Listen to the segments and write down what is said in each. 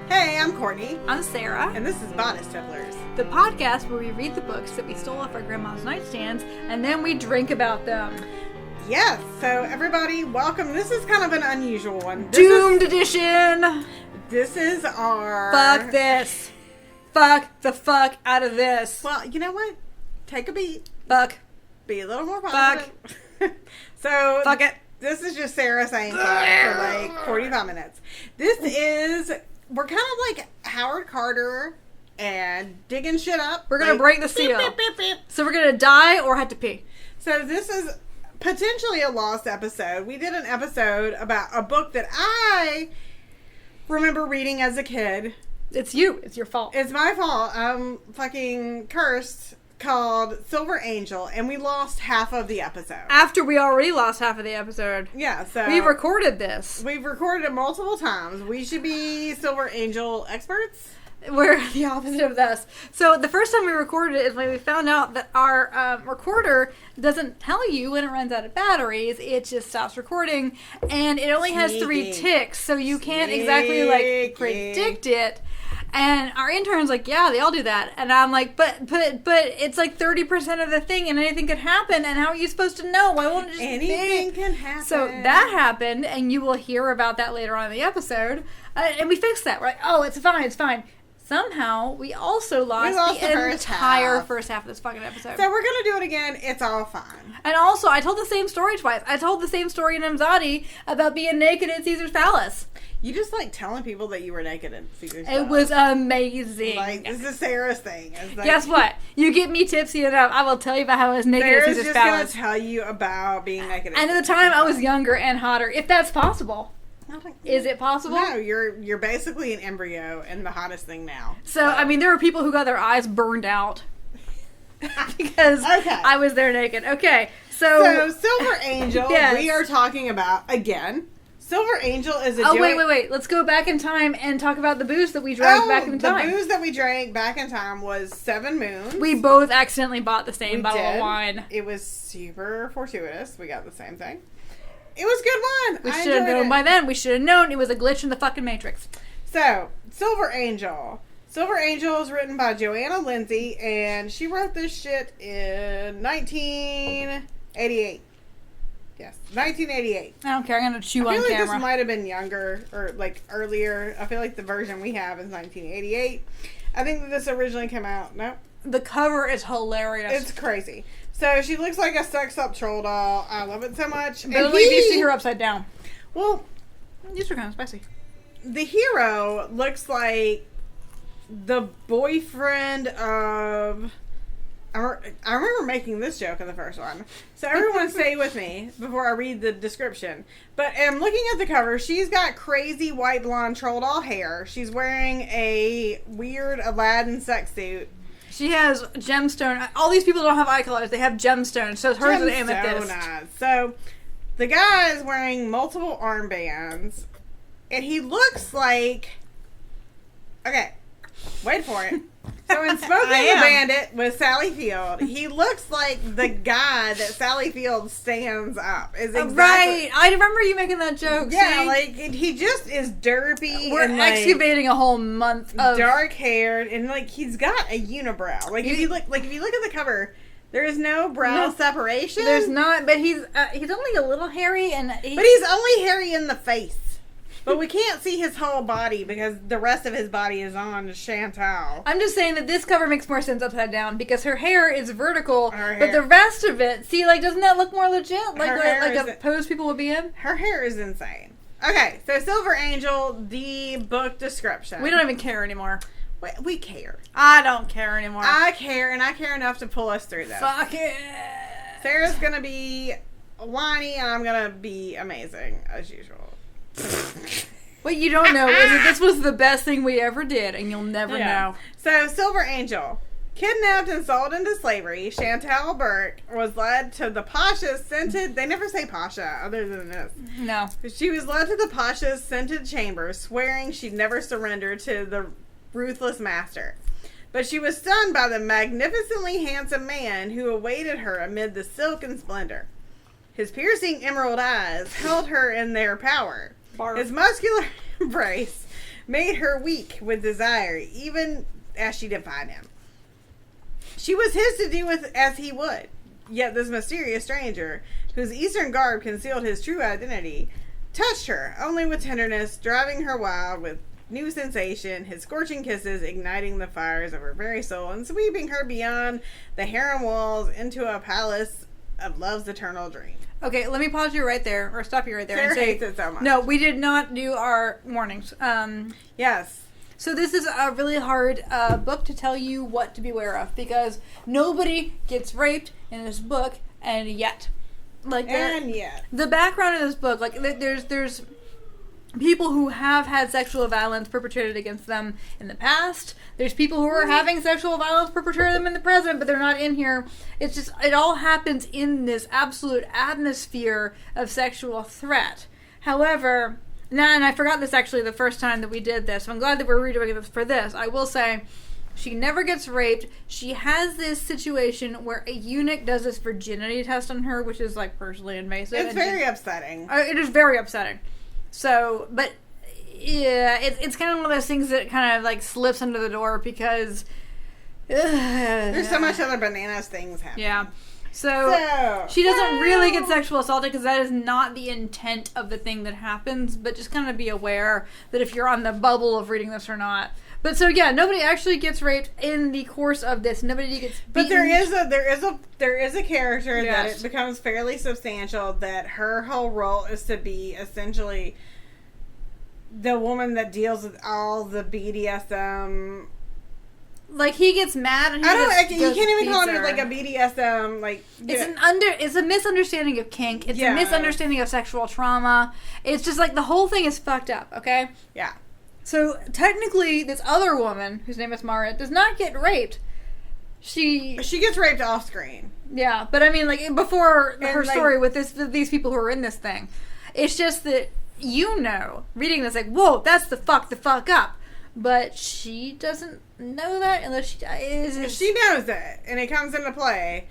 Hey, I'm Courtney. I'm Sarah. And this is Bodice Tipplers, the podcast where we read the books that we stole off our grandma's nightstands and then we drink about them. Yes, so everybody, welcome. This is kind of an unusual one. Doomed edition! This is our... Fuck this. Fuck the fuck out of this. Well, you know what? Take a beat. Fuck. Be a little more positive. Fuck. So... Fuck it. This is just Sarah saying fuck for like 45 minutes. This is... We're kind of like Howard Carter and digging shit up. We're going to break the seal. Beep, beep, beep, beep. So we're going to die or have to pee. So this is potentially a lost episode. We did an episode about a book that I remember reading as a kid. It's you. It's your fault. It's my fault. I'm fucking cursed. Called Silver Angel, and we lost half of the episode. After we already lost half of the episode. Yeah, so... We've recorded this. We've recorded it multiple times. We should be Silver Angel experts. We're the opposite of this. So the first time we recorded it is when we found out that our recorder doesn't tell you when it runs out of batteries. It just stops recording, and it only has 3 ticks, so you can't exactly like predict it. And our intern's like, yeah, they all do that. And I'm like, but it's like 30% of the thing, and anything could happen. And how are you supposed to know? Why won't it just anything can happen? So that happened, and you will hear about that later on in the episode. And we fixed that. We're like, oh, it's fine, it's fine. Somehow, we also lost the entire first half of this fucking episode. So we're going to do it again. It's all fine. And also, I told the same story twice. I told the same story in Imzadi about being naked in Caesar's Palace. You just like telling people that you were naked in Caesar's Palace. It was amazing. Like, this is Sarah's thing. Like, guess what? You get me tipsy enough, I will tell you about how I was naked at Caesar's Palace. Sarah's just going to tell you about being naked And at the time, I was younger and hotter, if that's possible. Is it possible? No, you're basically an embryo and the hottest thing now. So, I mean, there were people who got their eyes burned out because I was there naked. Okay, so Silver Angel, yes. We are talking about, again, Silver Angel is a... wait. Let's go back in time and talk about the booze that we drank back in time. The booze that we drank back in time was 7 Moons. We both accidentally bought the same bottle of wine. It was super fortuitous. We got the same thing. It was a good one. We should have known by then. We should have known it was a glitch in the fucking Matrix. So, Silver Angel. Silver Angel is written by Johanna Lindsey, and she wrote this shit in 1988. Yes, 1988. I don't care. I'm going to chew on camera. I feel like this might have been younger, or like earlier. I feel like the version we have is 1988. I think that this originally came out. No. The cover is hilarious. It's crazy. So she looks like a sex-up troll doll. I love it so much. But only if you see her upside down. Well, these are kind of spicy. The hero looks like the boyfriend of... I remember making this joke in the first one. So everyone stay with me before I read the description. But I'm looking at the cover. She's got crazy white blonde troll doll hair. She's wearing a weird Aladdin sex suit. She has gemstone. All these people don't have eye colors. They have gemstones. So hers is amethyst. So the guy is wearing multiple armbands. And he looks like... Okay. Wait for it. So in Smoking the Bandit with Sally Field, he looks like the guy that Sally Field stands up. Is exactly right. I remember you making that joke. Yeah, like he just is derpy. We're and excavating a whole month of dark haired, and like he's got a unibrow. Like if you look at the cover, there is no brow separation. There's not, but he's only a little hairy, but he's only hairy in the face. But we can't see his whole body because the rest of his body is on Chantal. I'm just saying that this cover makes more sense upside down because her hair is vertical, but the rest of it, see, like, doesn't that look more legit? Like a pose people would be in? Her hair is insane. Okay, so Silver Angel, the book description. We don't even care anymore. We care. I don't care anymore. I care, and I care enough to pull us through this. Fuck it. Sarah's gonna be whiny, and I'm gonna be amazing, as usual. What you don't know is that this was the best thing we ever did, and you'll never know. So, Silver Angel. Kidnapped and sold into slavery, Chantal Burke was led to the Pasha's scented... They never say Pasha other than this. No. She was led to the Pasha's scented chamber, swearing she'd never surrender to the ruthless master. But she was stunned by the magnificently handsome man who awaited her amid the silk and splendor. His piercing emerald eyes held her in their power. His muscular embrace made her weak with desire, even as she defied him. She was his to do with as he would. Yet this mysterious stranger, whose Eastern garb concealed his true identity, touched her only with tenderness, driving her wild with new sensation, his scorching kisses igniting the fires of her very soul and sweeping her beyond the harem walls into a palace of love's eternal dream. Okay, let me pause you right there, or stop you right there. Sarah and say, hates it so much. No, we did not do our warnings. Yes. So this is a really hard book to tell you what to beware of, because nobody gets raped in this book, and yet. The background of this book, like, there's people who have had sexual violence perpetrated against them in the past. There's people who are having sexual violence perpetrated on them in the present, but they're not in here. It's just, it all happens in this absolute atmosphere of sexual threat. However, now, and I forgot this actually the first time that we did this, so I'm glad that we're redoing this for this. I will say, she never gets raped. She has this situation where a eunuch does this virginity test on her, which is, like, personally invasive. It's very upsetting. It is very upsetting. So, but, yeah, it's kind of one of those things that kind of, like, slips under the door because... there's so much other bananas things happening. Yeah. So she doesn't really get sexual assaulted because that is not the intent of the thing that happens, but just kind of be aware that if you're on the bubble of reading this or not. But so yeah, nobody actually gets raped in the course of this. Nobody gets beaten. But there is a character that it becomes fairly substantial, that her whole role is to be essentially the woman that deals with all the BDSM. Like, he gets mad and you can't even call it like a BDSM, like... It's a misunderstanding of kink. It's a misunderstanding of sexual trauma. It's just like, the whole thing is fucked up, okay? Yeah. So, technically, this other woman, whose name is Mara, does not get raped. She gets raped off screen. Yeah, but I mean, like, before her story with these people who are in this thing, it's just that, reading this, like, whoa, that's the fuck up. But she doesn't know that unless she is. She knows it, and it comes into play.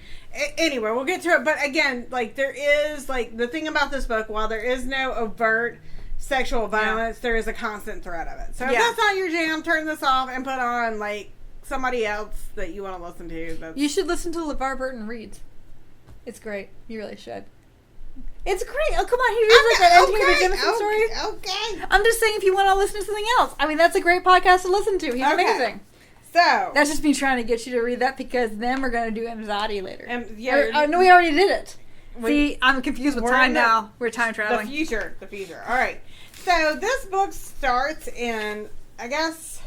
Anyway, we'll get to it. But again, like, there is, like, the thing about this book, while there is no overt sexual violence, there is a constant threat of it. So if that's not your jam, turn this off and put on, like, somebody else that you want to listen to. You should listen to LeVar Burton reads. It's great. You really should. It's great. Oh, come on. He reads like that Anthony Jemison story. Okay. I'm just saying, if you want to listen to something else. I mean, that's a great podcast to listen to. He's amazing. So. That's just me trying to get you to read that, because then we're going to do Anxiety later. No, we already did it. See, I'm confused with time now. We're time traveling. The future. All right. So this book starts in, I guess,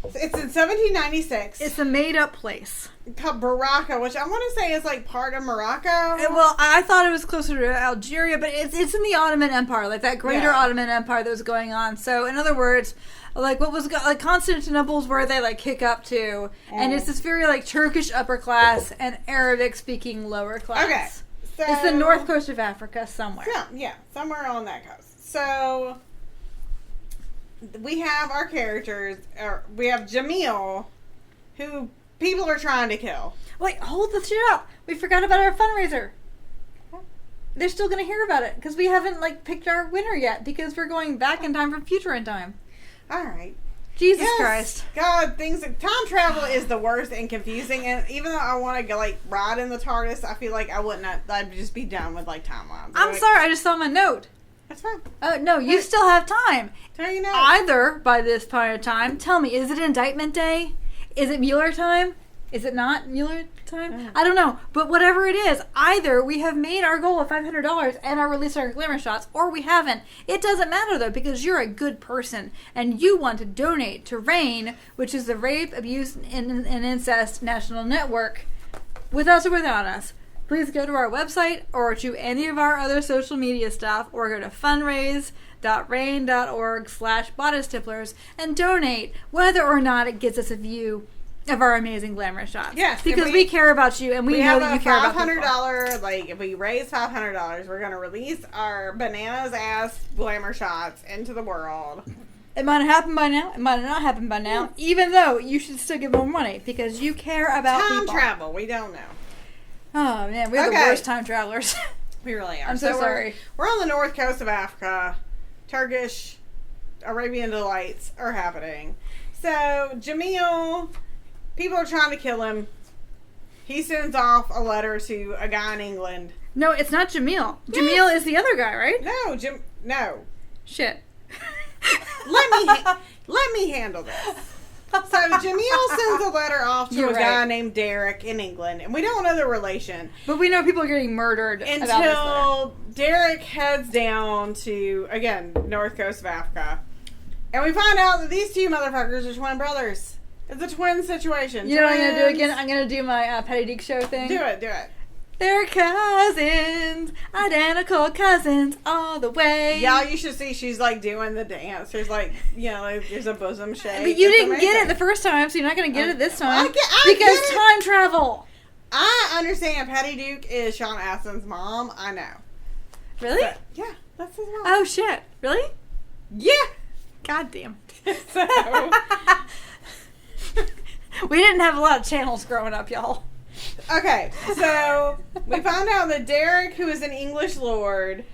it's in 1796. It's a made-up place called Baraka, which I want to say is like part of Morocco. Well, I thought it was closer to Algeria, but it's in the Ottoman Empire, like that greater Ottoman Empire that was going on. So, in other words, like what was like Constantinople's where they like kick up to, and it's this very like Turkish upper class and Arabic speaking lower class. Okay, so it's the north coast of Africa somewhere. Yeah, somewhere on that coast. So we have our characters. We have Jamil, who people are trying to kill. Wait, hold the shit up. We forgot about our fundraiser. They're still going to hear about it because we haven't like picked our winner yet, because we're going back in time from future in time. All right. Jesus Christ. God, time travel is the worst and confusing, and even though I want to go like ride in the TARDIS, I feel like I'd just be done with like timelines. I'm sorry, I just saw my note. That's fine. Oh, no, you still have time. Tell you now. Either by this point of time, tell me, is it indictment day? Is it Mueller time? Is it not Mueller time? I don't know. But whatever it is, either we have made our goal of $500 and are releasing our glamour shots, or we haven't. It doesn't matter, though, because you're a good person and you want to donate to RAIN, which is the Rape, Abuse, and Incest National Network, with us or without us. Please go to our website or to any of our other social media stuff, or go to fundraise.rain.org/bodystipplers and donate, whether or not it gets us a view of our amazing glamour shots. Yes, because we care about you, and we know that you care about people. $500, like, if we raise $500, we're going to release our bananas ass glamour shots into the world. It might have happened by now. It might have not happened by now. Even though you should still give more money because you care about people. Time travel. We don't know. Oh, man. We're the worst time travelers. We really are. I'm so sorry. We're on the north coast of Africa. Turkish Arabian Delights are happening. So, Jamil, people are trying to kill him. He sends off a letter to a guy in England. No, it's not Jamil. Yes. Jamil is the other guy, right? No. Shit. Let me handle this. So Jamil sends a letter off to a guy named Derek in England, and we don't know the relation. But we know people are getting murdered until Derek heads down to, again, north coast of Africa. And we find out that these two motherfuckers are twin brothers. It's a twin situation. You know what I'm going to do again? I'm going to do my Patty Duke show thing. Do it. They're cousins, identical cousins all the way. Y'all, you should see she's like doing the dance. There's like, there's a bosom shake. But you didn't get it the first time, so you're not going to get it this time. I because time travel. I understand Patty Duke is Sean Astin's mom. I know. Really? So, yeah, that's his mom. Oh, shit. Really? Yeah. God damn. So... We didn't have a lot of channels growing up, y'all. Okay, so we found out that Derek, who is an English lord,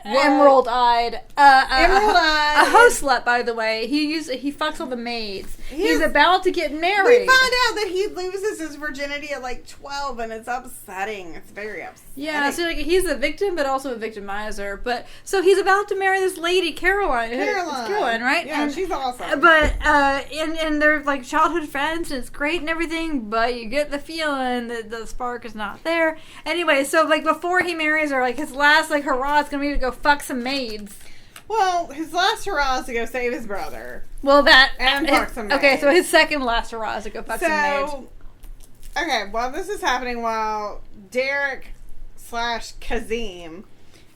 Emerald-eyed. Emerald-eyed. A host slut, by the way. He fucks all the maids. He's about to get married. We find out that he loses his virginity at like 12, and it's upsetting. It's very upsetting. Yeah, so like he's a victim, but also a victimizer. But so he's about to marry this lady, Caroline. It's Caroline, right? Yeah, she's awesome. But and they're like childhood friends, and it's great and everything. But you get the feeling that the spark is not there. Anyway, so like before he marries her, like his last like hurrah is gonna be to go fuck some maids. Well, his last hurrah is to go save his brother. Well, and fuck some maids. Okay, so his second last hurrah is to go fuck some maids. Okay, well, this is happening while Derek / Kazim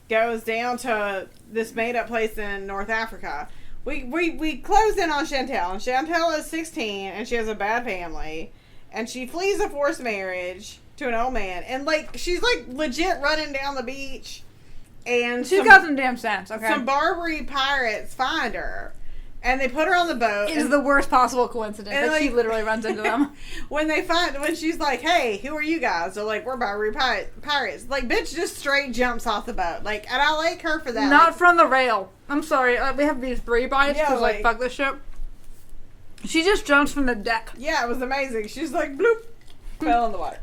goes down to this made-up place in North Africa. We close in on Chantel, and Chantel is 16, and she has a bad family, and she flees a forced marriage to an old man, and like she's like legit running down the beach, and she's got some damn sense. Okay, some Barbary pirates find her. And they put her on the boat. It's the worst possible coincidence that like, she literally runs into them. when she's like, hey, who are you guys? They're like, we're Barbary pirates. Like, bitch just straight jumps off the boat. Like, and I like her for that. Not from the rail. I'm sorry. We have these 3 bites because, fuck this shit. She just jumps from the deck. Yeah, it was amazing. She's like, bloop, fell in the water.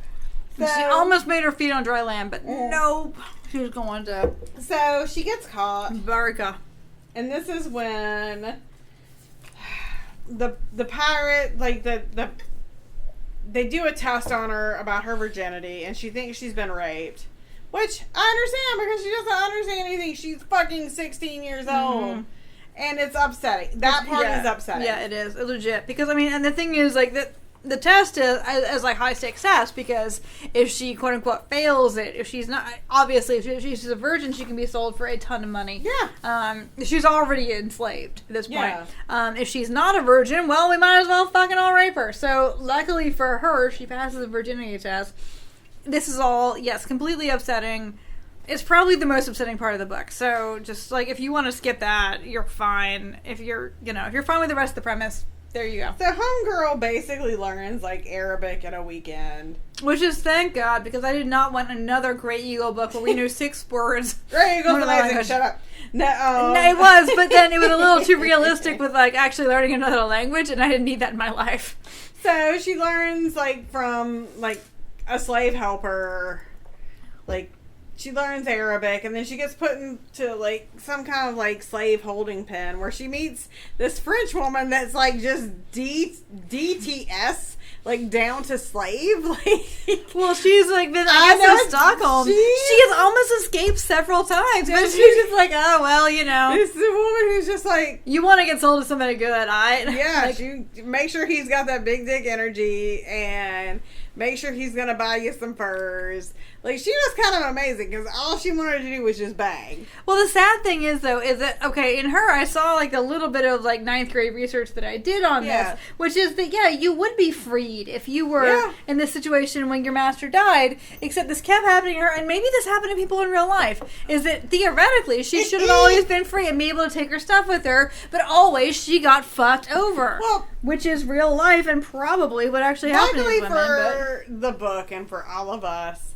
So, she almost made her feet on dry land, but nope. She was going to. So, she gets caught. Barca. And this is when... The pirate, like, they do a test on her about her virginity, and she thinks she's been raped. Which, I understand, because she doesn't understand anything. She's fucking 16 years old. And it's upsetting. That part is upsetting. Yeah, it is. Legit. Because, I mean, and the thing is, like, the test is as like high stakes test, because if she quote unquote fails it, if she's not, obviously if she's a virgin, she can be sold for a ton of money. Yeah. She's already enslaved at this point. If she's not a virgin, well, we might as well fucking all rape her. So luckily for her, she passes the virginity test. This is all, yes, completely upsetting. It's probably the most upsetting part of the book. So just like if you want to skip that, you're fine. If you're fine with the rest of the premise, there you go. So Homegirl basically learns like Arabic in a weekend. Which is thank God, because I did not want another Grey Eagle book where we knew 6 words. Grey Eagle's amazing. Shut up. No, it was, but then it was a little too realistic with like actually learning another language, and I didn't need that in my life. So she learns like from like a slave helper, like she learns Arabic, and then she gets put into like some kind of like slave holding pen where she meets this French woman that's like just DTS, like down to slave. Like, well, she's like been in Stockholm. She has almost escaped several times, but she's just like, oh well, It's the woman who's just like, you want to get sold to somebody good, yeah. Like, she make sure he's got that big dick energy and make sure he's gonna buy you some furs. Like, she was kind of amazing because all she wanted to do was just bang. Well, the sad thing is, though, is that, okay, in her, I saw, like, a little bit of, like, 9th grade research that I did on this, which is that, yeah, you would be freed if you were in this situation when your master died, except this kept happening to her, and maybe this happened to people in real life, is that, theoretically, she should have always been free and be able to take her stuff with her, but always she got fucked over. Well, which is real life and probably what actually happened to these women. For the book and for all of us,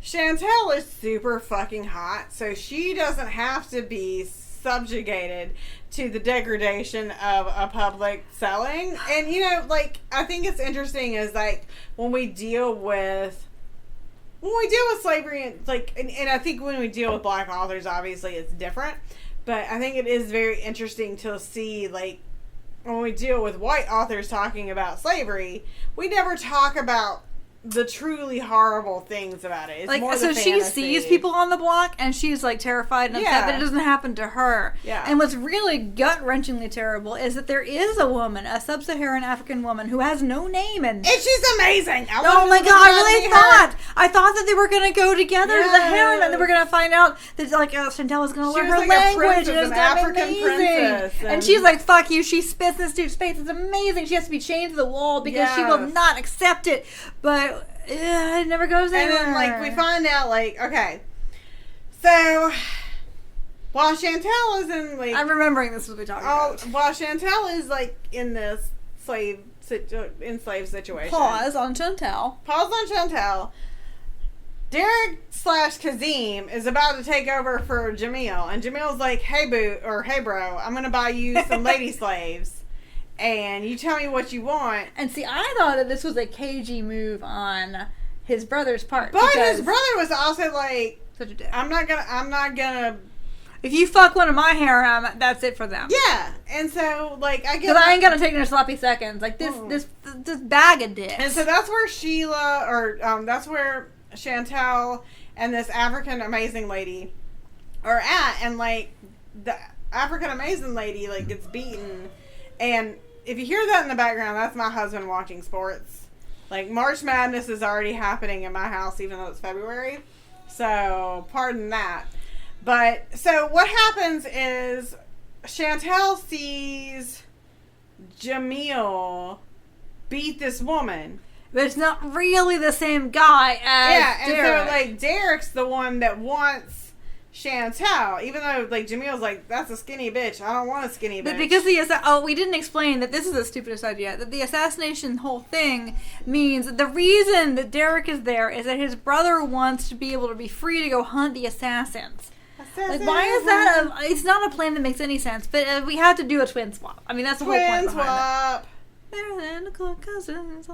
Chantel is super fucking hot, so she doesn't have to be subjugated to the degradation of a public selling. And, you know, like, I think it's interesting is, like, when we deal with slavery, and, like, and I think when we deal with black authors, obviously it's different. But I think it is very interesting to see, like, when we deal with white authors talking about slavery, we never talk about the truly horrible things about it. It's like, more so the she fantasy. sees people on the block and she's like terrified and upset that it doesn't happen to her. Yeah. And what's really gut-wrenchingly terrible is that there is a woman, a sub-Saharan African woman, who has no name and she's amazing. Oh my god, I thought that they were going to go together to the harem and they were going to find out that, like, Chantel was going to learn her language and it was going to be amazing. And she's like, fuck you, she spits in this dude's face. It's amazing. She has to be chained to the wall because she will not accept it. But it never goes anywhere. And then, like, we find out, like, okay, so while Chantel is in, like, I'm remembering this as we talk about. While Chantel is, like, in this enslaved situation. Pause on Chantel. Derek / Kazim is about to take over for Jamil, and Jamil's like, hey bro, I'm gonna buy you some lady slaves. And you tell me what you want. And see, I thought that this was a cagey move on his brother's part. But his brother was also like, such a dick. I'm not gonna. If you fuck one of my harem, that's it for them. Yeah. And so, like, I guess. Because I ain't gonna take no sloppy seconds. Like, this bag of dicks. And so that's where that's where Chantel and this African amazing lady are at. And, like, the African amazing lady, like, gets beaten. And if you hear that in the background, that's my husband watching sports. Like, March Madness is already happening in my house, even though it's February. So, pardon that. But, so what happens is Chantel sees Jamil beat this woman. But it's not really the same guy as Derek. So, like, Derek's the one that wants Chantel, even though, like, Jamil's like, that's a skinny bitch. I don't want a skinny bitch. But because we didn't explain that this is the stupidest idea. That the assassination whole thing means that the reason that Derek is there is that his brother wants to be able to be free to go hunt the assassins. Like, why is that? It's not a plan that makes any sense. But we had to do a twin swap. I mean, that's the whole point behind it. They're identical cousins.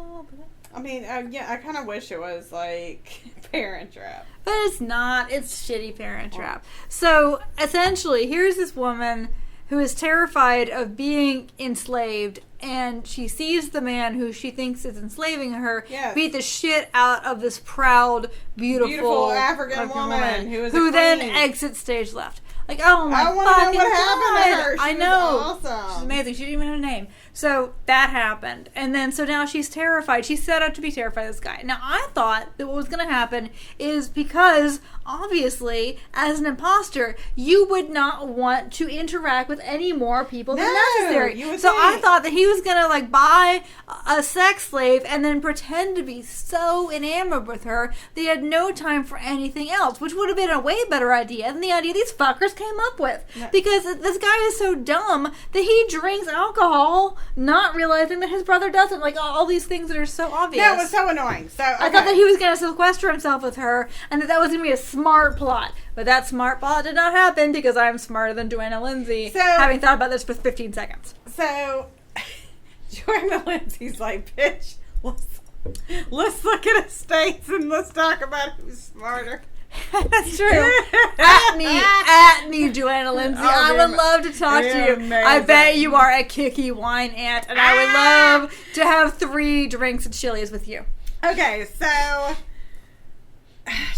I mean, yeah, I kind of wish it was, like, Parent Trap. But it's not. It's shitty Parent Trap. So, essentially, here's this woman who is terrified of being enslaved, and she sees the man who she thinks is enslaving her beat the shit out of this proud, beautiful African woman who then exits stage left. Like, oh my fucking God. I want to know what happened to her. I know. Awesome. She's amazing. She didn't even have a name. So that happened. And then, so now she's terrified. She's set up to be terrified of this guy. Now, I thought that what was going to happen is because, obviously, as an imposter, you would not want to interact with any more people than necessary. So I thought that he was going to, like, buy a sex slave and then pretend to be so enamored with her that he had no time for anything else, which would have been a way better idea than the idea these fuckers came up with. No. Because this guy is so dumb that he drinks alcohol, not realizing that his brother doesn't. Like, all these things that are so obvious. That was so annoying. So I thought that he was going to sequester himself with her and that was going to be a smart plot. But that smart plot did not happen because I'm smarter than Johanna Lindsey, having thought about this for 15 seconds. So, Johanna Lindsey's like, bitch, let's look at his states and let's talk about who's smarter. That's true. At me, Johanna Lindsey. I would love to talk to you. Amazing. I bet you are a kicky wine aunt, and I would love to have 3 drinks and chilies with you. Okay, so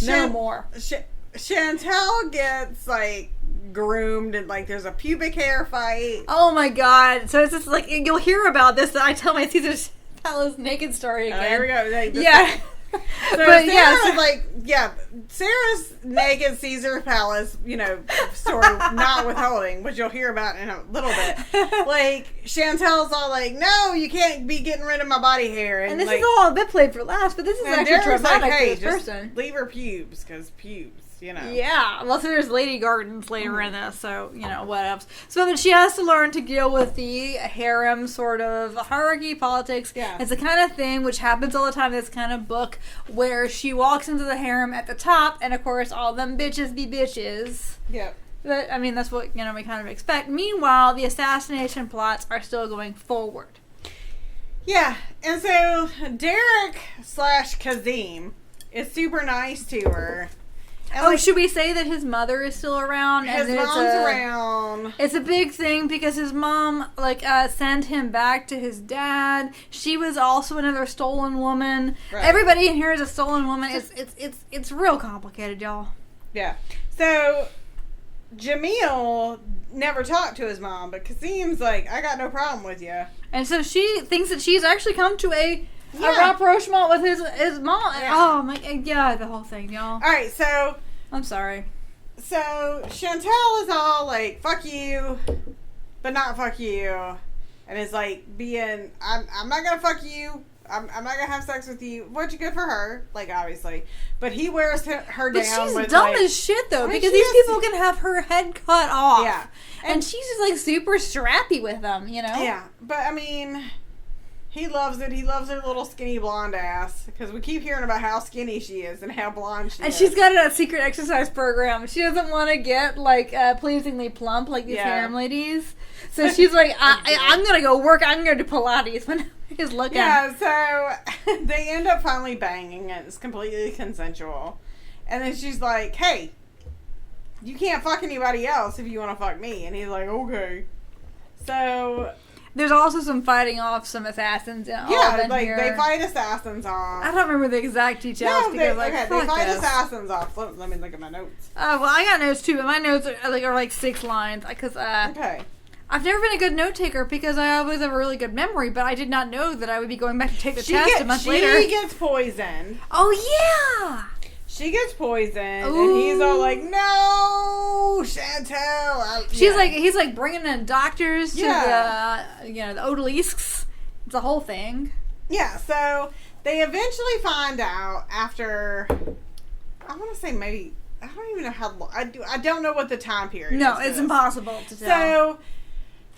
no more. Chantel gets, like, groomed and, like, there's a pubic hair fight. Oh my God! So it's just like, you'll hear about this. I tell my Caesar Palace naked story again. Here we go. Like, yeah. So Sarah, Sarah's naked Caesar Palace, story, not withholding, which you'll hear about in a little bit. Like, Chantel's all like, no, you can't be getting rid of my body hair. And this is all a bit played for laughs, but this is actually dramatic for this person. Leave her pubes, because pubes. Yeah, well, so there's Lady Gardens later in this, so, what else. So, but she has to learn to deal with the harem sort of hierarchy, politics. Yeah. It's the kind of thing which happens all the time in this kind of book where she walks into the harem at the top, and of course, all them bitches be bitches. Yep. That's what we kind of expect. Meanwhile, the assassination plots are still going forward. Yeah, and so Derek / Kazim is super nice to her. And should we say that his mother is still around? His mom's around. It's a big thing because his mom sent him back to his dad. She was also another stolen woman. Right. Everybody in here is a stolen woman. It's real complicated, y'all. Yeah. So Jamil never talked to his mom, but Kazim's like, I got no problem with you. And so she thinks that she's actually come to a rapprochement with his mom. Yeah. Oh my god, yeah, the whole thing, y'all. All right, so I'm sorry. So Chantal is all like, fuck you, but not fuck you, and is like being, I'm not gonna fuck you. I'm not gonna have sex with you, which is good for her, like, obviously. But he wears her down. But she's dumb as shit, though, because these people can have her head cut off. Yeah. And she's just, like, super strappy with them, you know? Yeah. But, I mean, he loves it. He loves her little skinny blonde ass, because we keep hearing about how skinny she is and how blonde she is. And she's got a secret exercise program. She doesn't want to get, like, pleasingly plump like these harem ladies. So she's like, I'm going to go work. I'm going to do Pilates when he's looking. Yeah, so they end up finally banging, and it's completely consensual. And then she's like, hey, you can't fuck anybody else if you want to fuck me. And he's like, okay. So there's also some fighting off some assassins. Yeah, like here. They fight assassins off. I don't remember the exact details. No, they fight assassins off. Let me look at my notes. Well, I got notes too, but my notes are like 6 lines. Okay. I've never been a good note taker because I always have a really good memory, but I did not know that I would be going back to take the test a month later. She gets poisoned. Oh, yeah! She gets poisoned, and he's all like, no, Chantal. He's like bringing in doctors to the odalisques. It's a whole thing. Yeah, so they eventually find out after, I want to say maybe, I don't even know how long, I don't know what the time period is. No, it's impossible to tell. So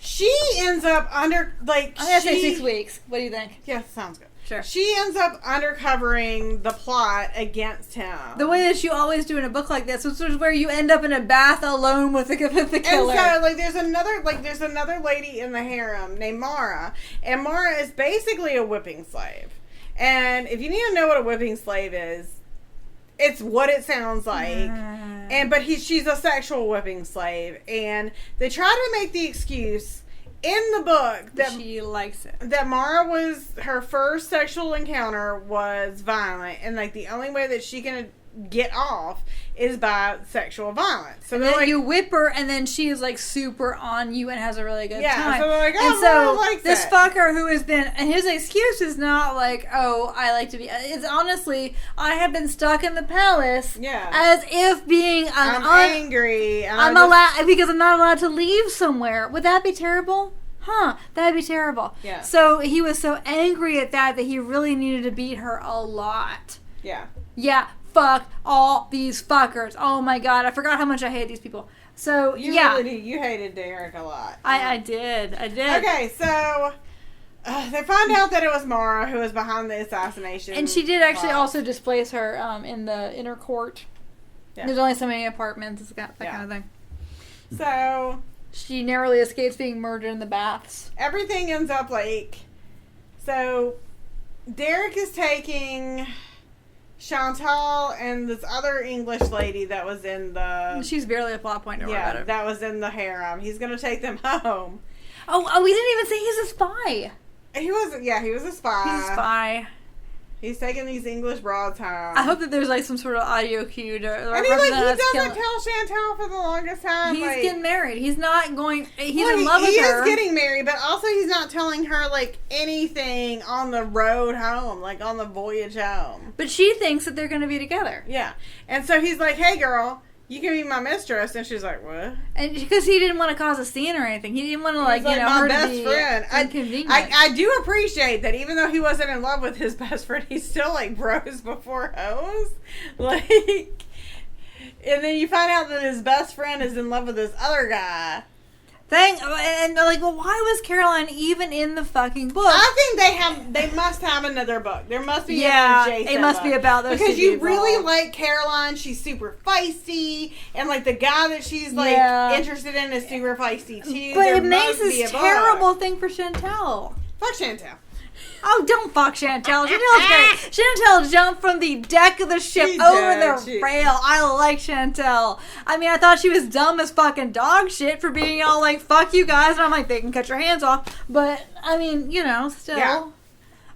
she ends up under, like, I'm going to say 6 weeks. What do you think? Yeah, sounds good. Sure. She ends up undercovering the plot against him. The way that you always do in a book like this, which is where you end up in a bath alone with the killer. And so, there's another lady in the harem named Mara, and Mara is basically a whipping slave. And if you need to know what a whipping slave is, it's what it sounds like. But she's a sexual whipping slave, and they try to make the excuse in the book that she likes it. That Mara was, her first sexual encounter was violent, and like the only way that she can get off is by sexual violence. So then you whip her, and then she is like super on you and has a really good time. So they're like, oh, and so likes this it. fucker who has been, and his excuse is not like, oh, I like to be. It's honestly, I have been stuck in the palace. Yeah. As if being I'm angry. I'm allowed because I'm not allowed to leave somewhere. Would that be terrible? That'd be terrible. Yeah. So he was so angry at that he really needed to beat her a lot. Yeah. Yeah. Fuck all these fuckers. Oh my god, I forgot how much I hate these people. So, you hated Derek a lot. I did. Okay, so they find out that it was Mara who was behind the assassination. And she did actually also displace her in the inner court. Yeah. There's only so many apartments, that kind of thing. So she narrowly escapes being murdered in the baths. Everything ends up so Derek is taking Chantal and this other English lady that was in the... She's barely a plot point. That was in the harem. He's going to take them home. Oh, we didn't even say he's a spy. He was a spy. He's a spy. He's taking these English broads home. I hope that there's some sort of audio cue to... And he doesn't tell Chantal for the longest time. He's getting married. He's not going... He's in love with her. He is getting married, but also he's not telling her, anything on the road home, on the voyage home. But she thinks that they're going to be together. Yeah. And so he's like, hey, girl, you can be my mistress. And she's like, what? And because he didn't want to cause a scene or anything. He didn't want to, my her best to be friend. inconvenient. I do appreciate that even though he wasn't in love with his best friend, he's still, bros before hoes. And then you find out that his best friend is in love with this other guy. And they're like, well, why was Caroline even in the fucking book? I think they must have another book. There must be another Jason it must book. be about those because two you people. really like Caroline. She's super feisty, and like the guy that she's like interested in is super feisty too. But it makes this terrible thing for Chantal. Fuck Chantal. Oh, don't fuck Chantal. Chantal's great. Chantal jumped from the deck of the ship over the rail. I like Chantal. I mean, I thought she was dumb as fucking dog shit for being all like, fuck you guys. And I'm like, they can cut your hands off. But, I mean, you know, still. Yeah.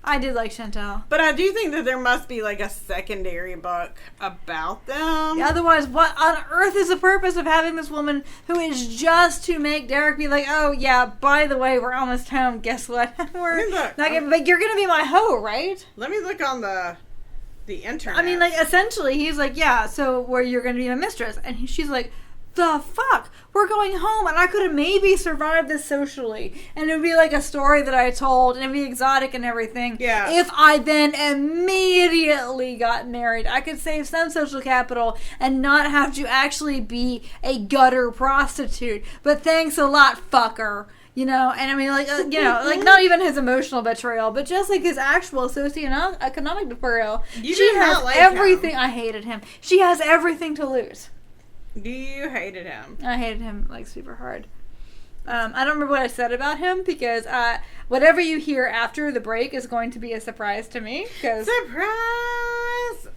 I did like Chantal. But I do think that there must be like a secondary book about them. Yeah, otherwise, what on earth is the purpose of having this woman who is just to make Derek be like, oh, yeah, by the way, we're almost home. Guess what? We're not gonna, but you're going to be my hoe, right? Let me look on the internet. I mean, like, essentially, he's like, yeah, so where you're going to be my mistress. And she's like, the fuck? We're going home, and I could have maybe survived this socially, and it would be like a story that I told, and it'd be exotic and everything. Yeah. If I then immediately got married, I could save some social capital and not have to actually be a gutter prostitute. But thanks a lot, fucker. You know, and I mean, like, you know, like, not even his emotional betrayal, but just, like, his actual socioeconomic betrayal. She has everything. Him. I hated him. She has everything to lose. You hated him. I hated him, like, super hard. I don't remember what I said about him, because whatever you hear after the break is going to be a surprise to me. Surprise!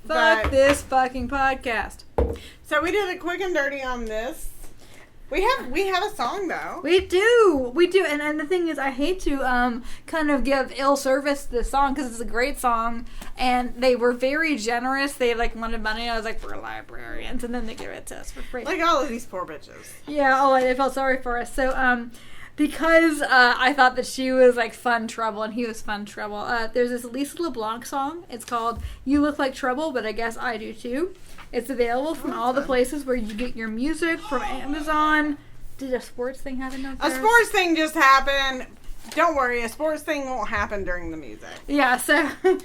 Fuck this fucking podcast. So we did a quick and dirty on this. We have a song, though. We do. And the thing is, I hate to kind of give ill service to this song, because it's a great song, and they were very generous. They, like, wanted money. I was like, we're librarians, and then they give it to us for free. Like all of these poor bitches. Yeah, they felt sorry for us. So, because I thought that she was, like, fun trouble, and he was fun trouble, there's this Lisa LeBlanc song. It's called You Look Like Trouble, but I Guess I Do Too. It's available from all the places where you get your music, from Amazon. Did a sports thing happen? A sports thing just happened. Don't worry, a sports thing won't happen during the music. Yeah, so from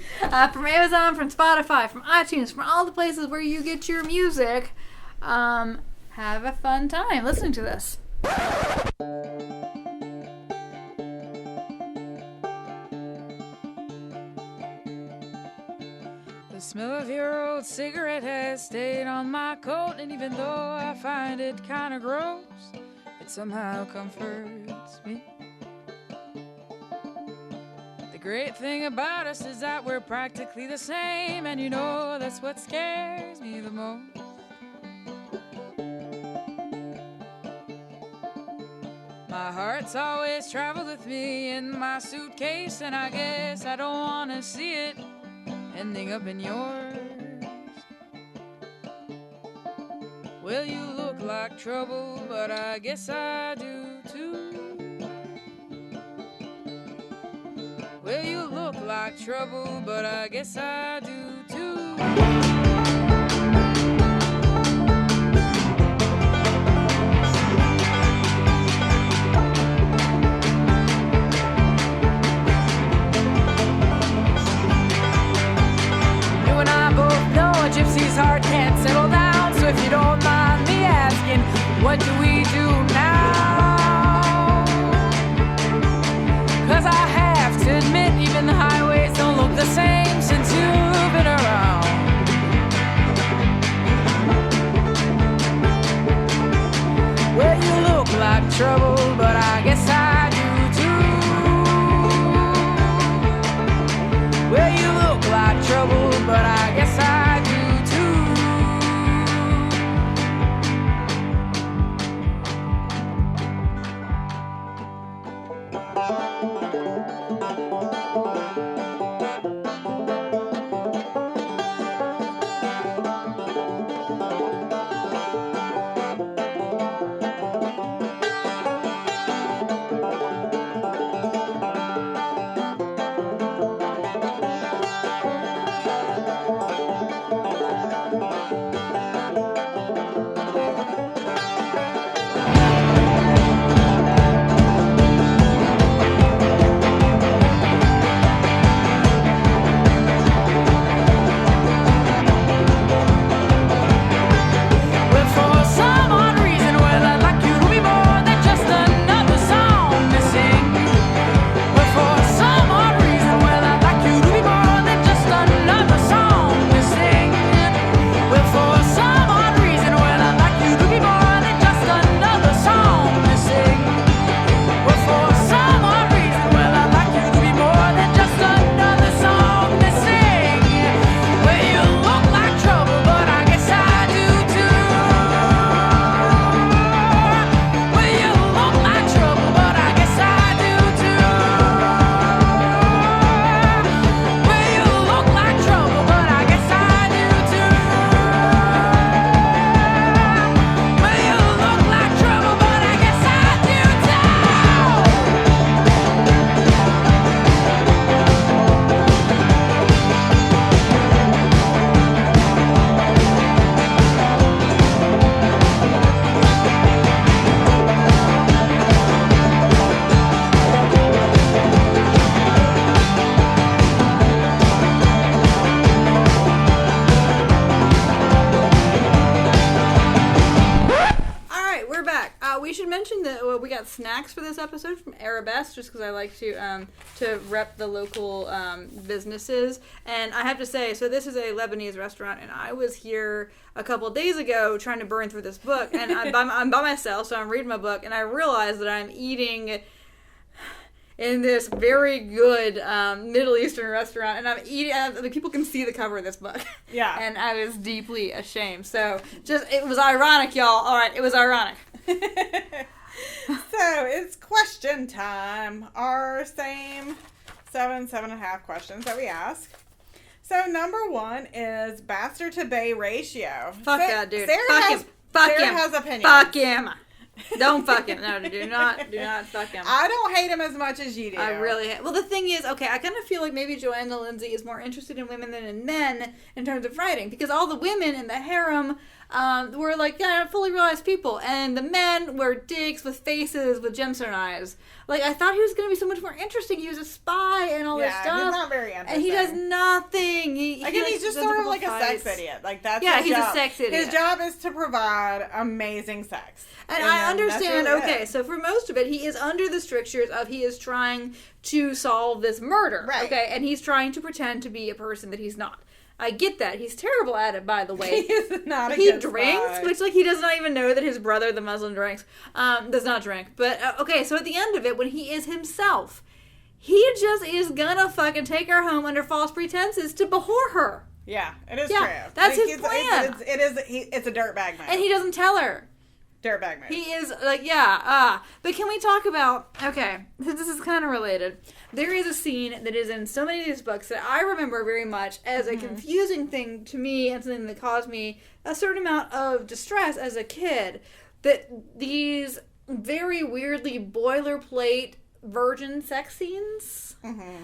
Amazon, from Spotify, from iTunes, from all the places where you get your music, have a fun time listening to this. The smell of your old cigarette has stayed on my coat, and even though I find it kind of gross, it somehow comforts me. The great thing about us is that we're practically the same, and you know that's what scares me the most. My heart's always traveled with me in my suitcase, and I guess I don't want to see it ending up in yours. Well, you look like trouble, but I guess I do too. Well, you look like trouble, but I guess I do too. Gypsy's heart can't settle down, so if you don't mind me asking, what do we do now? 'Cause I have to admit, even the highways don't look the same since you've been around. snacks for this episode from Arabesque, just because I like to rep the local businesses. And I have to say, so this is a Lebanese restaurant, and I was here a couple of days ago trying to burn through this book, and I'm by myself, so I'm reading my book, and I realized that I'm eating in this very good Middle Eastern restaurant, and I'm eating. People can see the cover of this book. Yeah. And I was deeply ashamed. So it was ironic, y'all. All right, it was ironic. So it's question time. Our same 7.5 questions that we ask. So number 1 is bastard to bay ratio. Fuck that dude. Sarah has opinions. Fuck him. Don't fuck him. No, do not fuck him. I don't hate him as much as you do. I really hate. Well, the thing is, okay, I kind of feel like maybe Johanna Lindsey is more interested in women than in men in terms of writing, because all the women in the harem were like fully realized people, and the men were dicks with faces with gemstone eyes. Like, I thought he was going to be so much more interesting. He was a spy and all this stuff. Yeah, he's not very interesting. And he does nothing. He's just sort of like fights. a sex idiot. Like, that's yeah, his he's job. a sex idiot. His job is to provide amazing sex. And I understand, okay, so for most of it, he is under the strictures of he is trying to solve this murder. Right. Okay, and he's trying to pretend to be a person that he's not. I get that. He's terrible at it, by the way. He is not a He good drinks, spy. which, like, he does not even know that his brother, the Muslim, drinks. Does not drink. But, okay, so at the end of it, when he is himself, he just is gonna fucking take her home under false pretenses to behore her. Yeah, it is Yeah, true. that's his plan. It's a dirtbag move. And he doesn't tell her. Dirtbag move. He is, like, but can we talk about, okay, this is kind of related. There is a scene that is in so many of these books that I remember very much as a confusing thing to me and something that caused me a certain amount of distress as a kid. That these very weirdly boilerplate virgin sex scenes.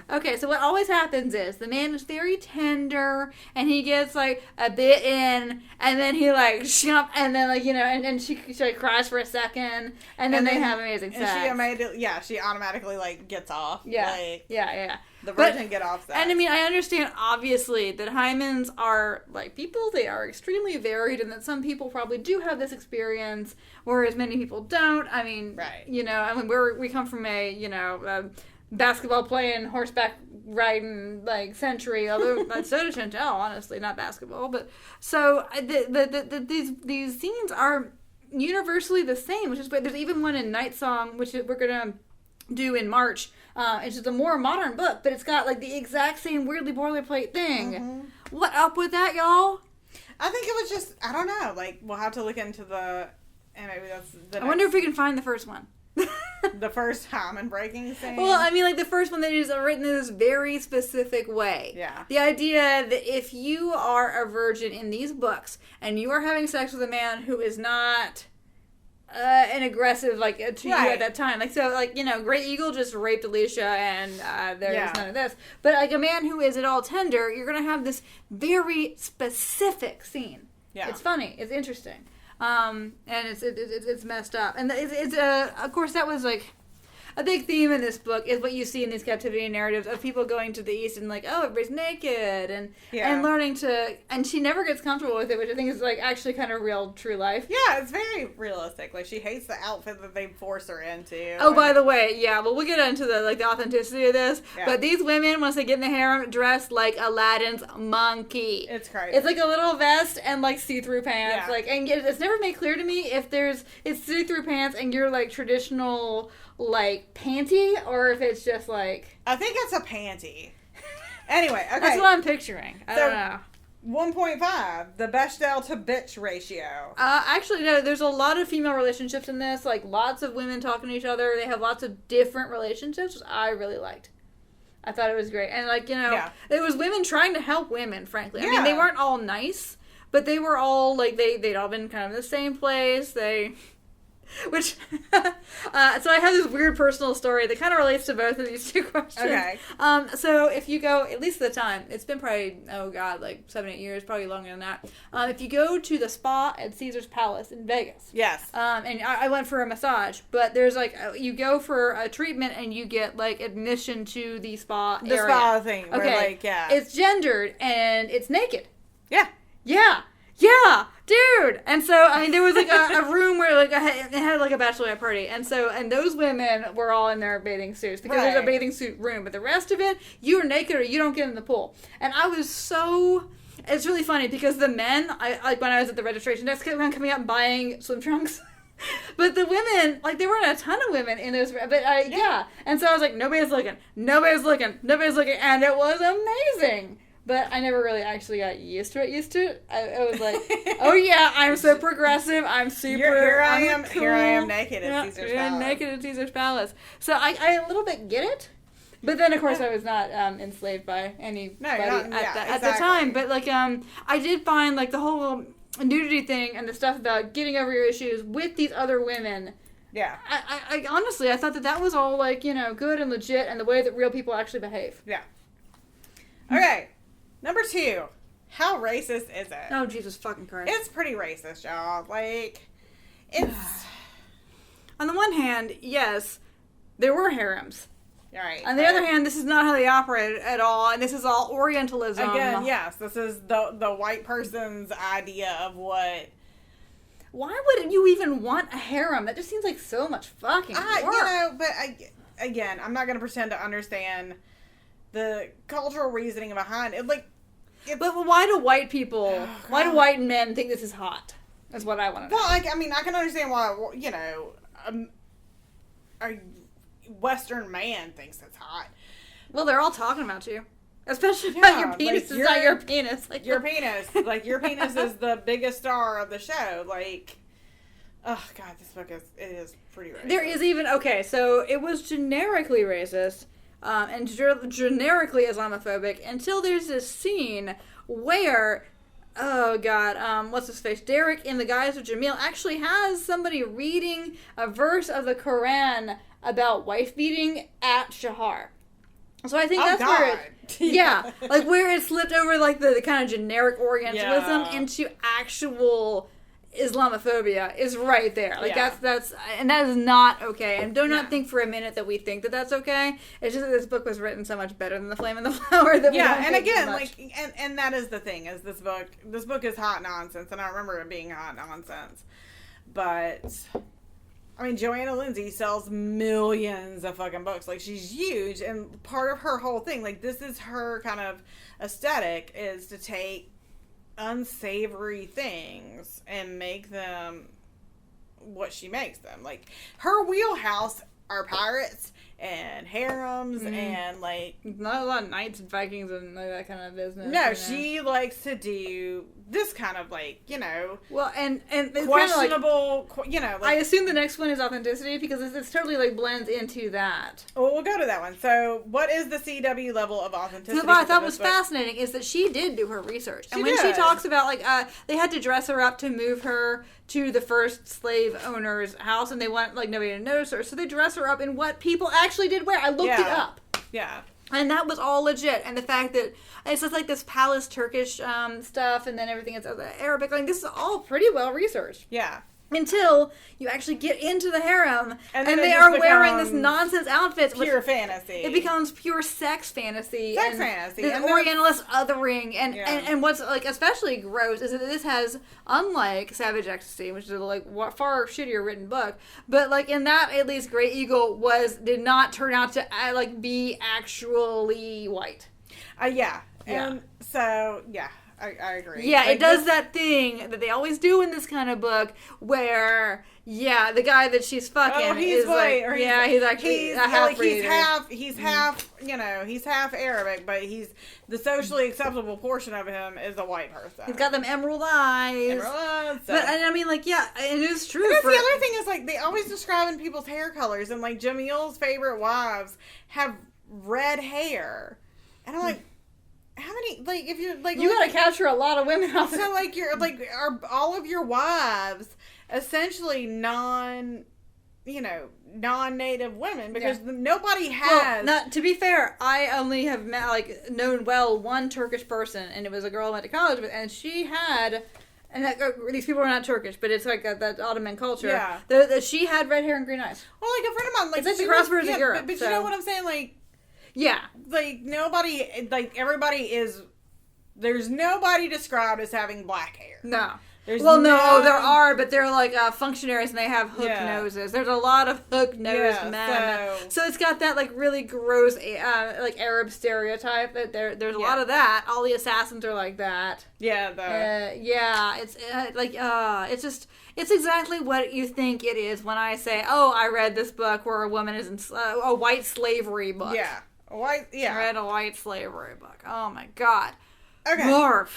Okay, so what always happens is the man is very tender and he gets like a bit in and then he like shump and then like, you know, and she like cries for a second and then they have amazing sex. And she automatically like gets off. Yeah. Like, Yeah. the virgin get off sex. And I mean, I understand obviously that hymens are like people, they are extremely varied and that some people probably do have this experience whereas many people don't. I mean, right. You know, I mean, we come from a, you know, basketball playing, horseback riding, like, century, although so did Chantel, honestly, not basketball, but so these scenes are universally the same, which is great. There's even one in Night Song, which we're gonna do in March. It's just a more modern book, but it's got like the exact same weirdly boilerplate thing. What up with that, y'all? I think it was just, I don't know, like, we'll have to look into and maybe that's the I wonder if we can find the first one. the first hymen breaking scene. Well, I mean, like, the first one that is written in this very specific way. Yeah. The idea that if you are a virgin in these books, and you are having sex with a man who is not an aggressive, like, to you at that time. Like, so, like, you know, Great Eagle just raped Alicia, and there's none of this. But, like, a man who is at all tender, you're going to have this very specific scene. Yeah. It's funny. It's interesting. And it's messed up, and it's of course that was like a big theme in this book is what you see in these captivity narratives of people going to the East and like, oh, everybody's naked and learning to, and she never gets comfortable with it, which I think is like actually kind of real true life. Yeah, it's very realistic. Like she hates the outfit that they force her into. Oh, by the way, well, we'll get into the authenticity of this. Yeah. But these women, once they get in the harem, dress like Aladdin's monkey. It's crazy. It's like a little vest and like see-through pants. Yeah. Like, and it's never made clear to me if it's see-through pants and you're like traditional like panty or if it's just like I think it's a panty. Anyway, okay. That's what I'm picturing. I don't know. 1.5, the Bechdel to bitch ratio. Actually, no, there's a lot of female relationships in this, like lots of women talking to each other. They have lots of different relationships, which I really liked. I thought it was great. And like, you know, it was women trying to help women, frankly. I mean, they weren't all nice, but they were all like, they'd all been kind of in the same place. Which, so I have this weird personal story that kind of relates to both of these two questions. Okay. So if you go, at least at the time, it's been probably, like 7-8 years, probably longer than that. If you go to the spa at Caesar's Palace in Vegas. Yes. And I went for a massage, but there's like, you go for a treatment and you get like admission to the spa area. The spa thing. Where, like, It's gendered and it's naked. Yeah. Yeah. Yeah, dude. And so, I mean, there was like a room where like it had like a bachelorette party, and those women were all in their bathing suits because there's a bathing suit room, but the rest of it, you're naked or you don't get in the pool. And I was so. It's really funny because the men, I like when I was at the registration desk, kept on coming out and buying swim trunks. But the women, like, there weren't a ton of women in those, but yeah. And so I was like, nobody's looking, and it was amazing. But I never really actually got used to it. I was like, oh yeah, I'm so progressive. I'm super. Here I cool. am naked at Caesar's Palace. Naked at Caesar's Palace. So I a little bit get it. But then, of course, I was not enslaved by anybody at the time. But, like, I did find, like, the whole nudity thing and the stuff about getting over your issues with these other women. Yeah. I honestly, I thought that was all, like, you know, good and legit and the way that real people actually behave. Yeah. Okay. Number 2. How racist is it? Oh, Jesus fucking Christ. It's pretty racist, y'all. Like, it's... On the one hand, yes, there were harems. Right. On the other hand, this is not how they operated at all, and this is all Orientalism. Again, yes, this is the white person's idea of what... Why would you even want a harem? That just seems like so much fucking work. You know, but again, I'm not going to pretend to understand the cultural reasoning behind it. Like, but why do white people, why do white men think this is hot? That's what I want to know. Well, I mean, I can understand why, you know, a Western man thinks it's hot. Well, they're all talking about you. Especially about your penis. Like, it's not your penis. Like, your penis. Like, your penis is the biggest star of the show. Like, oh, God, this book is pretty racist. There is even, okay, so it was generically racist and generically Islamophobic until there's this scene where, oh, God, what's his face? Derek, in the guise of Jamil, actually has somebody reading a verse of the Quran about wife beating at Shahar. So I think that's where it, yeah, like where it slipped over like the kind of generic Orientalism into actual Islamophobia is right there. Like that's and that is not okay. And do not think for a minute that we think that that's okay. It's just that this book was written so much better than The Flame and the Flower. That we don't and think again, much. like, and that is the thing is this book is hot nonsense, and I remember it being hot nonsense, but. I mean, Johanna Lindsey sells millions of fucking books. Like, she's huge, and part of her whole thing, like, this is her kind of aesthetic, is to take unsavory things and make them what she makes them. Like, her wheelhouse are pirates and harems and, like... Not a lot of knights and Vikings and like that kind of business. No, she likes to do this kind of, like, you know... Well, and questionable, like, you know... Like, I assume the next one is authenticity because it's totally, like, blends into that. Well, we'll go to that one. So, what is the CW level of authenticity? So what I thought was fascinating is that she did do her research. And when she talks about, like, they had to dress her up to move her to the first slave owner's house, and they want, like, nobody to notice her. So they dress her up in what people actually did wear. I looked it up. Yeah. And that was all legit. And the fact that it's just like this palace Turkish stuff, and then everything is Arabic. Like, this is all pretty well researched. Yeah. Until you actually get into the harem, and they just are wearing this nonsense outfits. Pure fantasy. It becomes pure sex fantasy. Fantasy. And Orientalist othering. And what's, like, especially gross is that this has, unlike Savage Ecstasy, which is a, like, far shittier written book, but, like, in that, at least, Grey Eagle did not turn out to, like, be actually white. And so, I agree. Yeah, like, it does that thing that they always do in this kind of book where, the guy that she's fucking he's is white, like, he's actually a half-breed. He's half, he's half Arabic, but the socially acceptable portion of him is a white person. He's got them emerald eyes. But, and I mean, like, and it's true. The other thing is, like, they always describe in people's hair colors, and, like, Jamil's favorite wives have red hair. And I'm like, how many, like, if you're, like... You gotta capture a lot of women out there. So, like, are all of your wives essentially non-native women? Because nobody has... Well, to be fair, I only have known one Turkish person, and it was a girl I went to college with, and she had... And these people are not Turkish, but it's like that Ottoman culture. Yeah. She had red hair and green eyes. Well, like, a friend of mine... Like, it's like the crossborders of Europe. But you know what I'm saying? Like... Yeah. Like, nobody... Like, everybody is There's nobody described as having black hair. No. There's Well, no, there are, but they're like functionaries and they have hook Yeah. noses. There's a lot of hook-nosed men. So it's got that like really gross like Arab stereotype that there's a lot of that. All the assassins are like that. Yeah, It's exactly what you think it is when I say, oh, I read this book where a woman is in a white slavery book. Yeah. I read a white slavery book. Oh my god. Okay. Barf.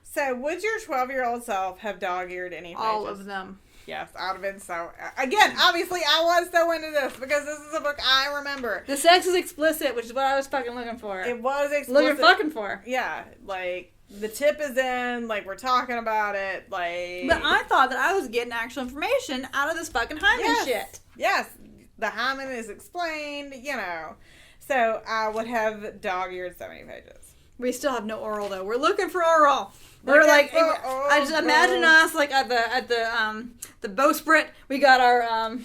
So, would your 12-year-old self have dog-eared any pages? All of them. Yes, I would have been so... Again, obviously, I was so into this because this is a book I remember. The sex is explicit, which is what I was fucking looking for. It was explicit. Looking fucking for. Yeah, like, the tip is in, like, we're talking about it, like... But I thought that I was getting actual information out of this fucking hymen shit. Yes, the hymen is explained, you know. So, I would have dog-eared so many pages. We still have no oral, though. We're looking for oral. We're like, I just imagine us like at the bowsprit. We got our our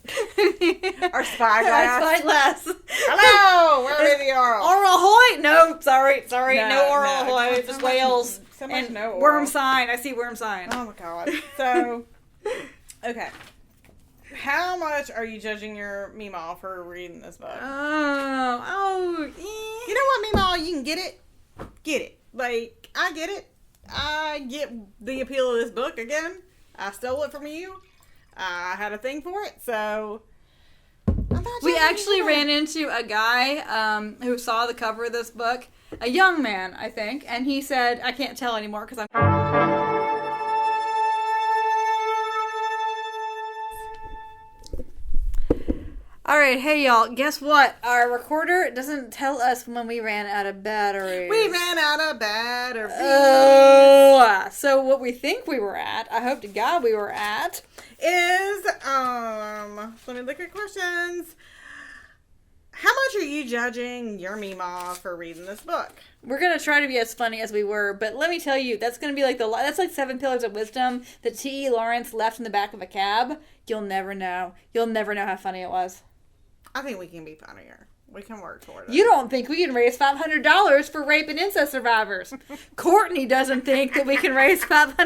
spyglass. Our spyglass. Hello, where is the oral? Oral hoy? No, sorry, no oral hoy. Just so whales so much and no oral. worm sign. I see worm sign. Oh my god. So, okay. How much are you judging your Meemaw for reading this book? Oh. You know what, Meemaw? You can get it. Get it. Like, I get it. I get the appeal of this book again. I stole it from you. I had a thing for it, so... We actually ran into a guy who saw the cover of this book. A young man, I think. And he said, I can't tell anymore because I'm... Alright, hey y'all, guess what? Our recorder doesn't tell us when we ran out of batteries. We ran out of batteries. Oh, so what we think we were at, I hope to God we were at, is, let me look at questions. How much are you judging your Meemaw for reading this book? we're going to try to be as funny as we were, but let me tell you, that's going to be like that's like 7 Pillars of Wisdom that T.E. Lawrence left in the back of a cab. You'll never know. You'll never know how funny it was. I think we can be funnier. We can work toward it. You don't think we can raise $500 for rape and incest survivors. Courtney doesn't think that we can raise $500.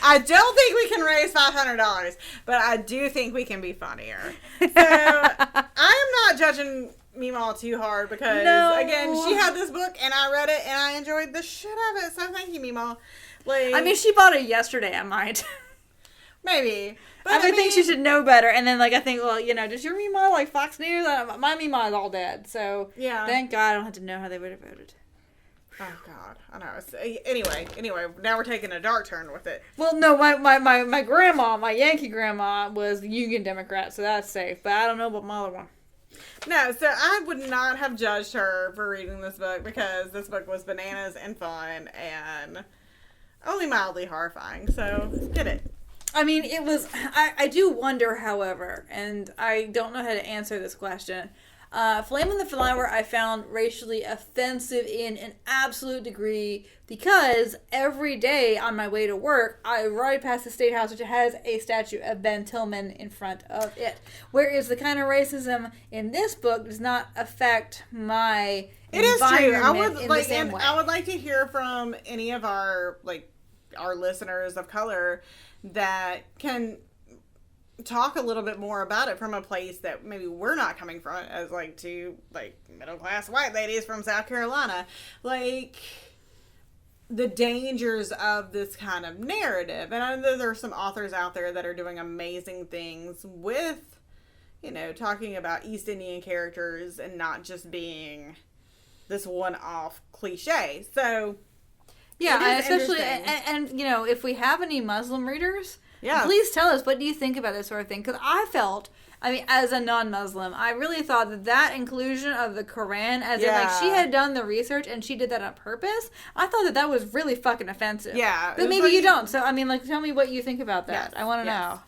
I don't think we can raise $500, but I do think we can be funnier. So, I am not judging Meemaw too hard because, again, she had this book and I read it and I enjoyed the shit of it. So, thank you, Meemaw. Like, I mean, she bought it yesterday, I might. Maybe. But I think she should know better. And then, like, I think, well, you know, does your Meemaw like Fox News? My Meemaw is all dead. So, yeah. Thank God I don't have to know how they would have voted. Oh, God. I know. Anyway, now we're taking a dark turn with it. Well, no, my grandma, my Yankee grandma, was Union Democrat, so that's safe. But I don't know about my other one. No, so I would not have judged her for reading this book because this book was bananas and fun and only mildly horrifying. So, get it. I mean, it was... I do wonder, however, and I don't know how to answer this question. Flame in the Flower I found racially offensive in an absolute degree because every day on my way to work, I ride past the State House, which has a statue of Ben Tillman in front of it. Whereas the kind of racism in this book does not affect my environment in the same way. I would like to hear from any of our listeners of color that can talk a little bit more about it from a place that maybe we're not coming from as two middle class white ladies from South Carolina, the dangers of this kind of narrative. And I know there are some authors out there that are doing amazing things with, talking about East Indian characters and not just being this one-off cliche. So yeah, especially, and if we have any Muslim readers, please tell us, what do you think about this sort of thing? Because I felt, as a non-Muslim, I really thought that inclusion of the Quran, as in, she had done the research and she did that on purpose, I thought that was really fucking offensive. Yeah. But maybe you don't. So, tell me what you think about that. Yes, I want to know.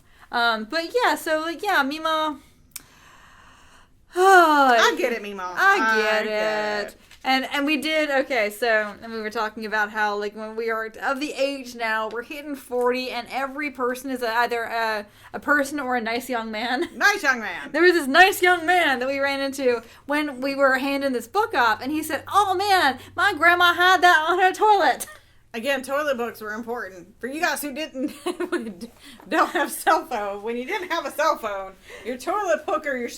But yeah, so, Meemaw. I get it, Meemaw. I get it. And we did, okay, so, and we were talking about how, like, when we are of the age now, we're hitting 40, and every person is either a person or a nice young man. Nice young man. There was this nice young man that we ran into when we were handing this book off, and he said, oh man, my grandma had that on her toilet. Again, toilet books were important. For you guys who don't have cell phone, when you didn't have a cell phone, your toilet book or your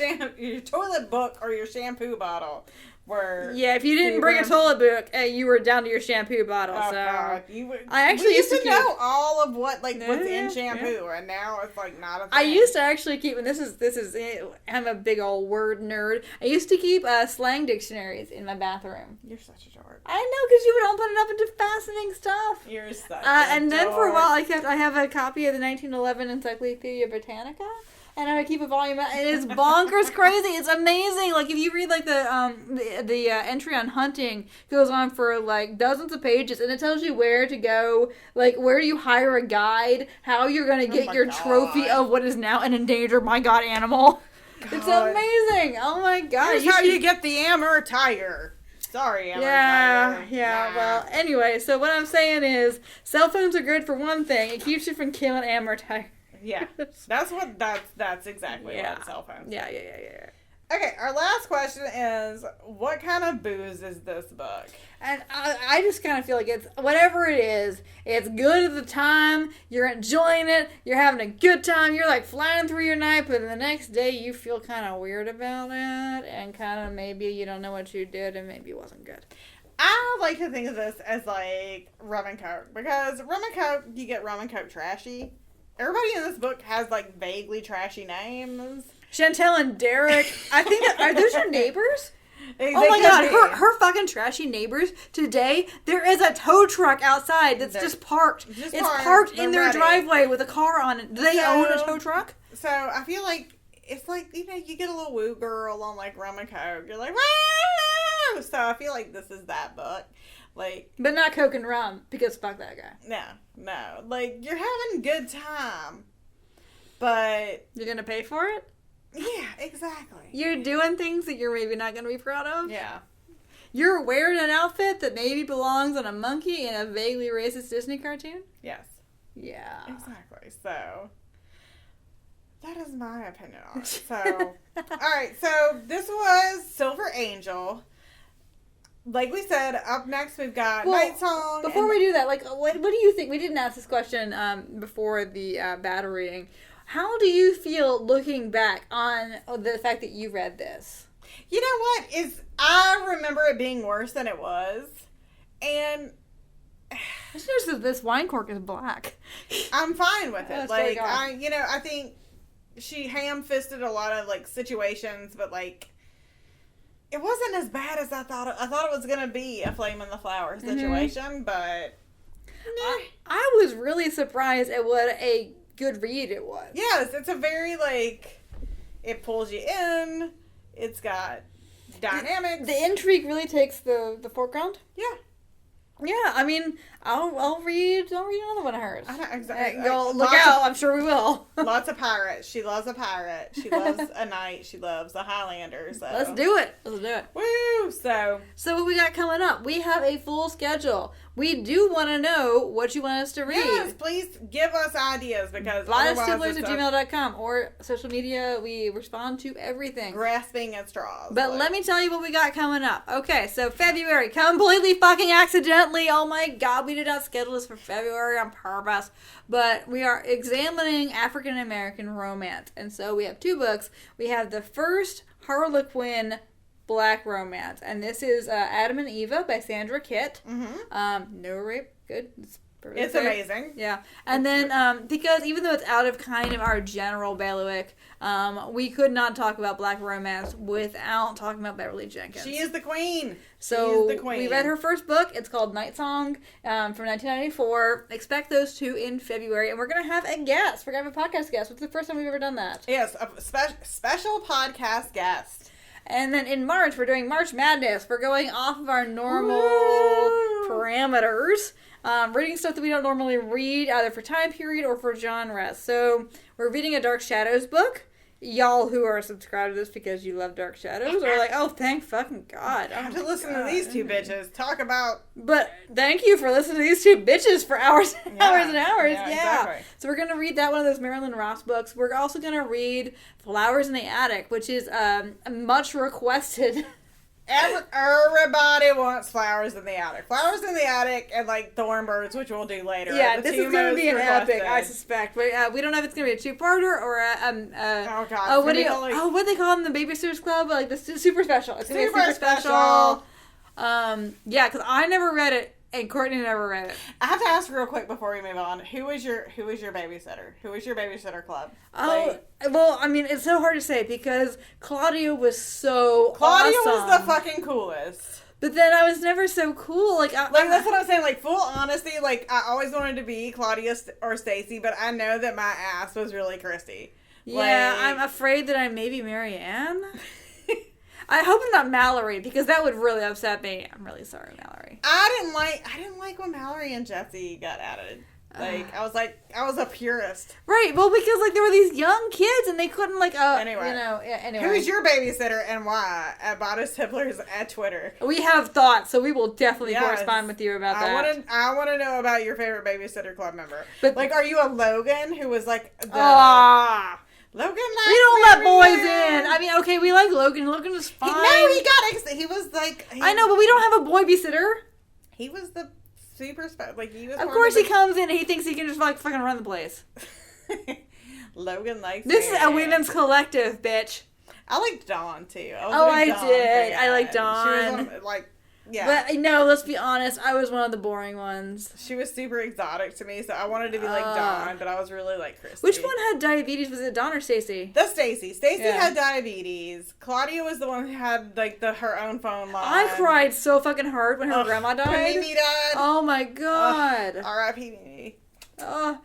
shampoo bottle were... Yeah, if you didn't bring a toilet book, you were down to your shampoo bottle. Oh, so God. I actually we used to keep... know all of what what's Yeah, in shampoo, yeah. and now it's like not a thing. I used to actually keep, and this is, I'm a big old word nerd. I used to keep slang dictionaries in my bathroom. You're such a dork. I know, because you would open it up into fascinating stuff. You're such a And then for a dork. while, I have a copy of the 1911 Encyclopedia Britannica. And I keep a volume. And it's bonkers crazy. It's amazing. Like if you read like the entry on hunting goes on for like dozens of pages, and it tells you where to go, like where do you hire a guide, how you're gonna get your trophy of what is now an endangered animal. God. It's amazing. Oh my God! Here's how you get the Amur tiger. Sorry, Amur tiger. Yeah. Nah. Well, anyway, so what I'm saying is, cell phones are good for one thing. It keeps you from killing Amur tiger. Yeah, that's exactly what cell phones. Yeah. Okay, our last question is, what kind of booze is this book? And I just kind of feel like it's, whatever it is, it's good at the time, you're enjoying it, you're having a good time, you're like flying through your night, but the next day you feel kind of weird about it, and kind of maybe you don't know what you did, and maybe it wasn't good. I like to think of this as like rum and coke, because rum and coke, you get rum and coke trashy. Everybody in this book has like vaguely trashy names. Chantel and Derek, I think, are those your neighbors? They Oh my could God, be. her fucking trashy neighbors. Today, there is a tow truck outside that's just parked. Just It's parked. parked They're in their ready. driveway with a car on it. Do they own a tow truck? So I feel like it's like, you know, you get a little woo girl on like rum and coke. You're like, woo! So I feel like this is that book. Like, But not Coke and rum, because fuck that guy. no. Like, you're having a good time, but You're gonna pay for it? yeah, exactly. You're doing things that you're maybe not gonna be proud of? Yeah. You're wearing an outfit that maybe belongs on a monkey in a vaguely racist Disney cartoon? Yes. Yeah. Exactly. So that is my opinion on it. So, alright, so this was Silver Angel. Like we said, up next we've got Night Song. Before we do that, like, what do you think? We didn't ask this question before the batterying. How do you feel looking back on the fact that you read this? You know what? I remember it being worse than it was. And I just noticed that this wine cork is black. I'm fine with it. That's Like, very good. I think she ham-fisted a lot of, like, situations, but, like, it wasn't as bad as I thought. I thought it was going to be a Flame in the Flower situation, but I was really surprised at what a good read it was. yes, it's a very, like, it pulls you in. It's got dynamics. The intrigue really takes the foreground. Yeah. Yeah, I mean, I'll read another one of hers. I know, exactly. Go look out! I'm sure we will. Lots of pirates. She loves a pirate. She loves a knight. She loves a Highlander. So Let's do it. Woo! So what we got coming up? We have a full schedule. We do want to know what you want us to read. yes, please give us ideas because otherwise it's BlindStibblers@gmail.com or social media. We respond to everything. grasping at straws. But let me tell you what we got coming up. Okay, so February, completely fucking accidentally. Oh my God, we did not schedule this for February on purpose. But we are examining African American romance. And so we have two books. We have the first Harlequin Black romance. And this is Adam and Eva by Sandra Kitt. Mm-hmm. No rape. Good. It's amazing. Yeah. And then, because even though it's out of kind of our general bailiwick, we could not talk about Black romance without talking about Beverly Jenkins. She is the queen. So she is the queen. We read her first book. It's called Night Song from 1994. Expect those two in February. And we're going to have a guest. We're going to have a podcast guest. What's the first time we've ever done that? Yes, a special podcast guest. And then in March, we're doing March Madness. We're going off of our normal parameters. Reading stuff that we don't normally read, either for time period or for genre. So we're reading a Dark Shadows book. y'all who are subscribed to this because you love Dark Shadows are like, oh, thank fucking God. I have to listen to these two bitches talk about... But thank you for listening to these two bitches for hours and hours and hours. Yeah. Exactly. So we're going to read that one of those Marilyn Ross books. We're also going to read Flowers in the Attic, which is much requested... Everybody wants Flowers in the Attic. Flowers in the Attic and, like, Thornbirds, which we'll do later. Yeah, this is going to be an epic, I suspect. But we don't know if it's going to be a two-parter or a... oh, God. what do they call them? The Babysitters Club? Like, the super special. It's going to be a super special. Yeah, because I never read it, and Courtney never read it. I have to ask real quick before we move on. Who was your babysitter? Who was your babysitter club? Well, I mean, it's so hard to say because Claudia was so Claudia awesome. was the fucking coolest. But then I was never so cool. Like that's what I'm saying. Like, full honesty, like, I always wanted to be Claudia or Stacy, but I know that my ass was really Christy. Yeah, I'm afraid that I may be Marianne. I hope I'm not Mallory because that would really upset me. I'm really sorry, Mallory. I didn't like when Mallory and Jesse got added. I was a purist. Right. Well, because like there were these young kids and they couldn't anyway. Anyway. Who's your babysitter and why? At Bodice Tipplers at Twitter. We have thoughts, so we will definitely correspond with you about that. I want to know about your favorite babysitter club member. But like, are you a Logan who was like the Logan? We don't let boys in. I mean, okay, we like Logan. Logan is fine. He was like. I know, but we don't have a boy babysitter. He was the super special. Like, he was. Of course, he comes in and he thinks he can just like fucking run the place. Logan likes. This is a women's collective, bitch. I liked Dawn too. I did. I liked Dawn. She was one of, like. Yeah. But no, let's be honest. I was one of the boring ones. She was super exotic to me, so I wanted to be like Dawn, but I was really like Christy. Which one had diabetes? Was it Dawn or Stacy? The Stacy. Stacy had diabetes. Claudia was the one who had like her own phone line. I cried so fucking hard when her grandma died. When Mimi died. Oh my God. R.I.P. Mimi. So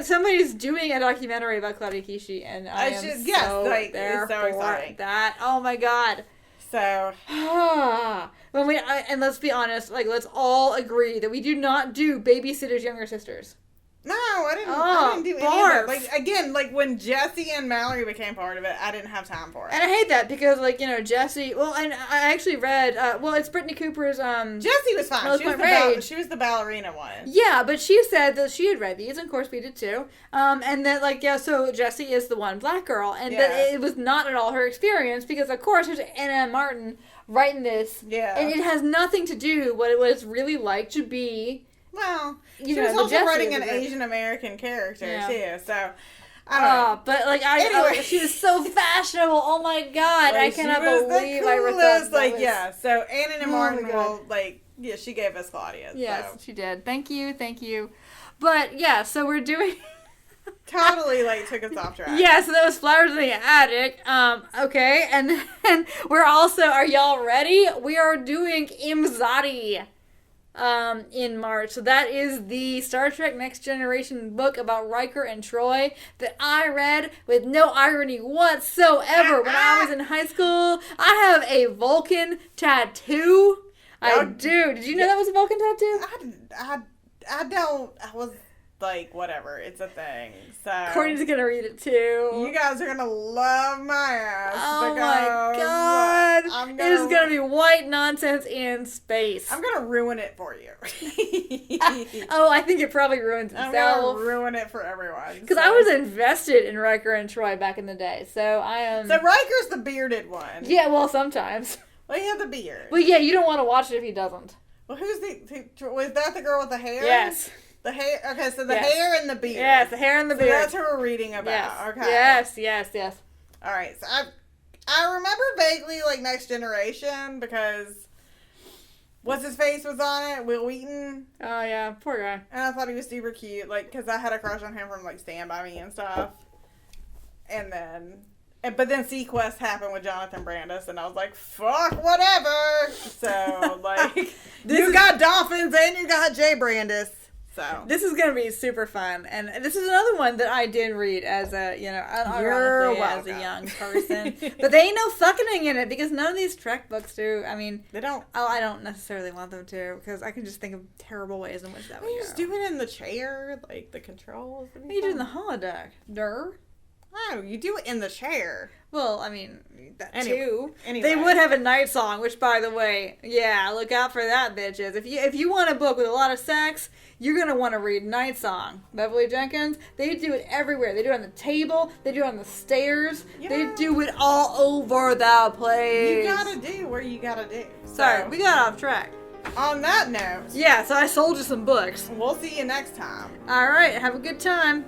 somebody's doing a documentary about Claudia Kishi, and I am so there for exciting. that. Oh my God. So, and let's be honest, like, let's all agree that we do not do babysitters' younger sisters. No, I didn't do any of that. Like, again, like, when Jesse and Mallory became part of it, I didn't have time for it. And I hate that because, like, you know, Jesse, well, and I actually read, it's Brittany Cooper's, Jesse was fine. She was the ballerina one. Yeah, but she said that she had read these, and of course we did too. And that, like, so Jesse is the one black girl, and that it was not at all her experience because, of course, there's Anna Martin writing this. Yeah. And it has nothing to do what it was really like to be. Well, she was also writing an Asian American character too, so I don't know. But like she was so fashionable. Oh my God, I cannot believe I read that. So Anna and Martin she gave us Claudia. Yes, she did. Thank you. But yeah, so we're doing. Totally took us off track. Yeah, so that was Flowers in the Attic. Okay, and then we're also. Are y'all ready? We are doing Imzadi. In March. So that is the Star Trek Next Generation book about Riker and Troy that I read with no irony whatsoever when I was in high school. I have a Vulcan tattoo. I do. Did you know that was a Vulcan tattoo? I don't. I was like, whatever. It's a thing. So Courtney's gonna read it too. You guys are gonna love my ass. Oh my God. It is gonna be white nonsense in space. I'm gonna ruin it for you. I think it probably ruins itself. I'm gonna ruin it for everyone. Because I was invested in Riker and Troy back in the day. So I am. So Riker's the bearded one. Yeah, well, sometimes. Well, he had the beard. Well, yeah, you don't want to watch it if he doesn't. Well, was that the girl with the hair? Yes. The hair. Okay, so the hair and the beard. Yes, the hair and the beard. So that's who we're reading about. Yes. Okay. Yes. All right. So I remember vaguely Next Generation because what's his face was on it, Will Wheaton. Oh yeah, poor guy. And I thought he was super cute, because I had a crush on him from Stand By Me and stuff. But then Sequest happened with Jonathan Brandis, and I was like, fuck, whatever. So you got Dolphins and you got Jay Brandis. So this is gonna be super fun, and this is another one that I did read as a as a young person. But they ain't no fucking in it because none of these Trek books do. I mean, they don't. Oh, I don't necessarily want them to because I can just think of terrible ways in which that would go. You just do it in the chair, the controls. You do it in the holodeck. No, you do it in the chair. Well, I mean, that Anyway. too. Anyway. They would have a night song, which, by the way, yeah, look out for that, bitches. If you want a book with a lot of sex, you're gonna want to read Night Song. Beverly Jenkins. They do it everywhere. They do it on the table. They do it on the stairs. Yeah. They do it all over the place. You gotta do what you gotta do. Sorry, So, we got off track. on that note, Yeah, so I sold you some books. we'll see you next time. All right, have a good time.